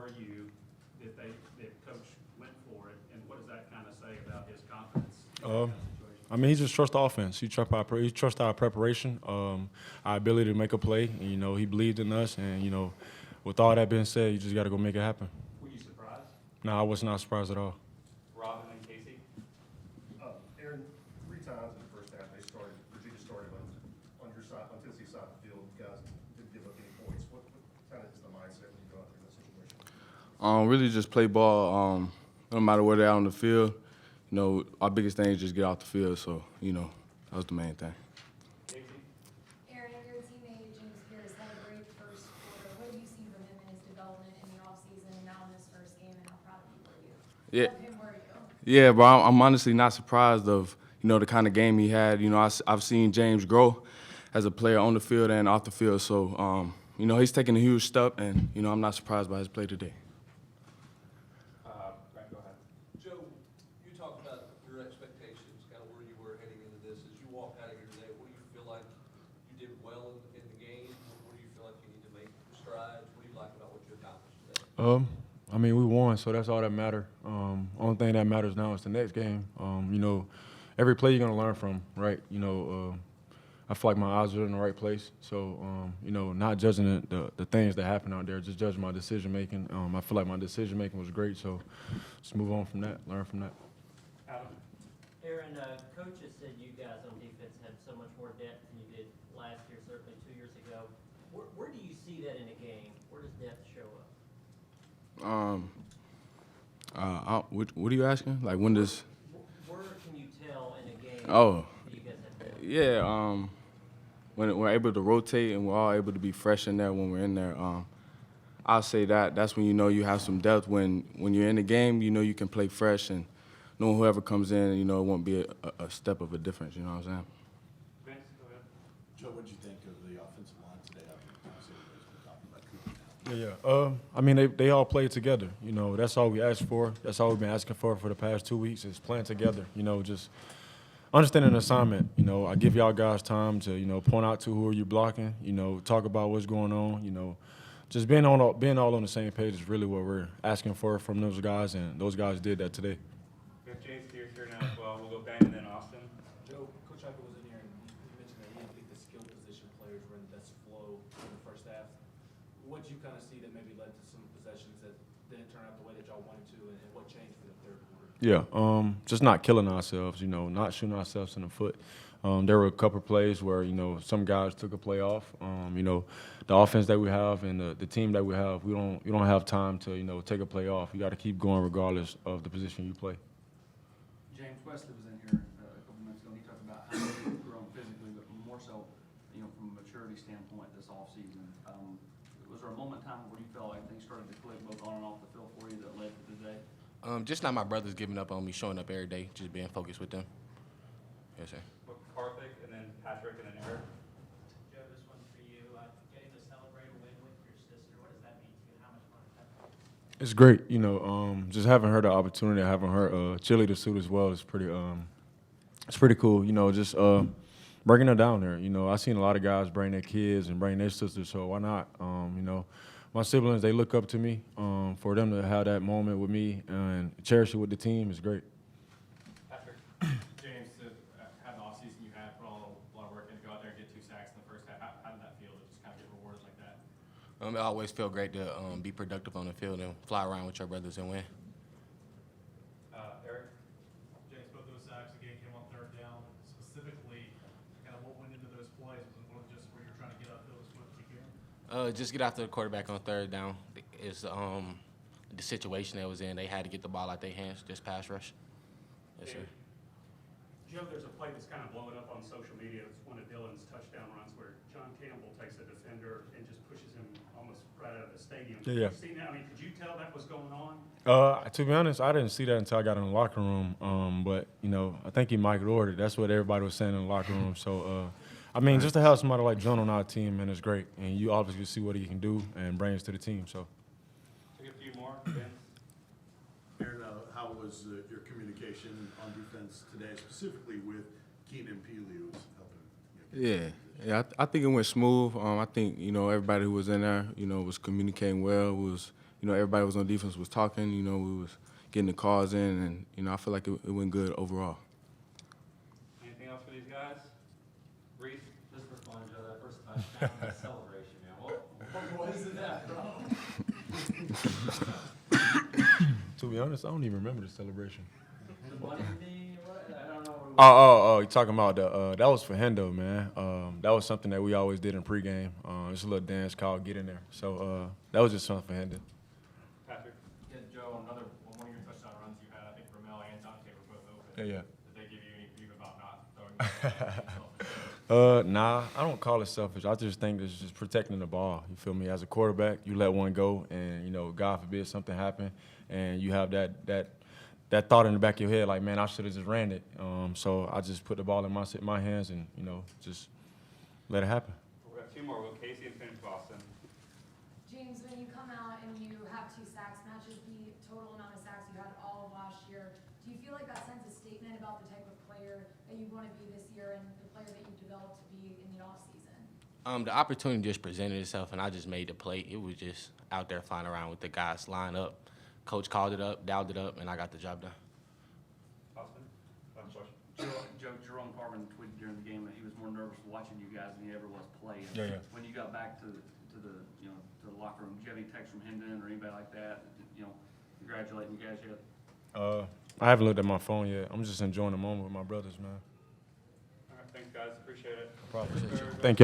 were you that Coach went for it, and what does that kind of say about his confidence in that situation? I mean, he just trusts the offense. He trusts our preparation, our ability to make a play. And, he believed in us. And, with all that being said, you just got to go make it happen. Were you surprised? No, I was not surprised at all. Robin and Casey? Aaron, 3 times in the first half Virginia started on your side, on Tennessee's side of the field. You guys didn't give up any points. What kind of is the mindset when you go out there in that situation? Really just play ball. No matter where they're out on the field, our biggest thing is just get off the field. So, that was the main thing. Aaron, your teammate James Pearce had a great first quarter. What have you seen from him in his development in the offseason and now in this first game, and how proud of you were you? Yeah. Of him were you? Yeah, but I'm honestly not surprised of, the kind of game he had. I've seen James grow as a player on the field and off the field. So, he's taking a huge step, and, I'm not surprised by his play today. Brent, go ahead. Joe, you talked about your expectations, kind of where you were heading into this. As you walk out of here today, what do you feel like you did well in the game? What do you feel like you need to make strides? What do you like about what you accomplished today? I mean, we won, so that's all that matters. Only thing that matters now is the next game. Every play you're going to learn from, right? I feel like my eyes are in the right place. So, not judging the things that happen out there, just judging my decision-making. I feel like my decision-making was great, so just move on from that, learn from that. Adam? Aaron, coaches said you guys on defense had so much more depth than you did last year, certainly 2 years ago. Where do you see that in a game? Where does depth show up? What are you asking? Like, when does? Where can you tell in a game Oh, that you guys have depth? yeah. When we're able to rotate and we're all able to be fresh in there when we're in there, I'll say that's when you have some depth. When you're in the game, you can play fresh, and knowing whoever comes in, it won't be a step of a difference. You know what I'm saying? Vince, go ahead. Joe, what did you think of the offensive line today? Obviously, everybody's been talking about Cooper now. Yeah. I mean, they all played together. That's all we asked for. That's all we've been asking for the past 2 weeks is playing together. Just understanding the assignment. I give y'all guys time to, point out to who are you blocking, talk about what's going on, just being all on the same page is really what we're asking for from those guys, and those guys did that today. We have James Pearce here now as well. We'll go Ben and then Austin. Joe, Coach Ivey was in here, and he mentioned that he didn't think the skill position players were in the best flow in the first half. What did you kind of see that maybe led to some possessions that didn't turn out the way that y'all wanted to, and what changed for the third quarter? Yeah, just not killing ourselves, not shooting ourselves in the foot. There were a couple of plays where, some guys took a play off. The offense that we have and the team that we have, you don't have time to, take a play off. You got to keep going regardless of the position you play. James Wesley was in here a couple minutes ago, and he talked about how you've grown physically, but more so, from a maturity standpoint this offseason. Was there a moment in time where you felt like things started to click both on and off the field for you that led to today? Just not my brothers giving up on me, showing up every day, just being focused with them. Yes, sir. Karthik, and then Patrick, and then Eric. Joe, this one's for you. Getting to celebrate a win with your sister, what does that mean to you? How much fun is that? It's great, just having her the opportunity, having her cheerleader suit as well is pretty cool. Just bringing her down there. I've seen a lot of guys bring their kids and bring their sisters, so why not? My siblings, they look up to me. For them to have that moment with me and cherish it with the team is great. Patrick. James, had an offseason you had, put a lot of work in to go out there and get 2 sacks in the first half. How did that feel to just kind of get rewarded like that? It always felt great to be productive on the field and fly around with your brothers and win. Eric. James, both those sacks again came on third down. Specifically, kind of what went into those plays? Was it more than just where you're trying to get upfield as quick as you can? Just get after the quarterback on third down. It's the situation they was in. They had to get the ball out their hands, just pass rush. Yes, sir. Joe, there's a play that's kind of blowing up on social media. It's one of Dylan's touchdown runs where John Campbell takes a defender and just pushes him almost right out of the stadium. Yeah. Have you seen that? I mean, could you tell that was going on? To be honest, I didn't see that until I got in the locker room. But I think he might have ordered. That's what everybody was saying in the locker room. So, just to have somebody like John on our team, man, is great. And you obviously see what he can do and brings to the team. So. Take a few more. Ben. Aaron, how was your communication on defense today, specifically with Keenan Peely, who was helping? Yeah. I think it went smooth. I think everybody who was in there, was communicating well. We was everybody was on defense was talking. We was getting the calls in, and I feel like it went good overall. Anything else for these guys? Reese? Just responding to that first touchdown and the celebration, man. What was that, bro? To be honest, I don't even remember the celebration. The bunny thing, what? I don't know. Oh, you talking about that was for Hendo, man. That was something that we always did in pregame. It's a little dance called Get In There. So that was just something for Hendo. Patrick? Yeah, Joe, one of your touchdown runs you had, I think Ramel and Dante were both open. Yeah. Did they give you any grief about not throwing? Nah, I don't call it selfish. I just think it's just protecting the ball. You feel me? As a quarterback, you let one go, and God forbid something happen, and you have that thought in the back of your head, like, man, I should have just ran it. So I just put the ball in my hands, and just let it happen. We have two more. We'll go Casey and finish Boston. James, when you come out and you have 2 sacks, matches the total amount of sacks you had all of last year, do you feel like that sends a statement about the type of player that you want to be this year and the player that you've developed to be in the offseason? The opportunity just presented itself, and I just made the play. It was just out there flying around with the guys line up. Coach called it up, dialed it up, and I got the job done. Boston? Last question. Jerome Carvin tweeted during the game that he was more nervous watching you guys than he ever was playing. Yeah. When you got back to the to the locker room, did you have any text from Hendon or anybody like that? Congratulating you guys yet? I haven't looked at my phone yet. I'm just enjoying the moment with my brothers, man. All right, thanks, guys. Appreciate it. No problem. Thank you. Thank you.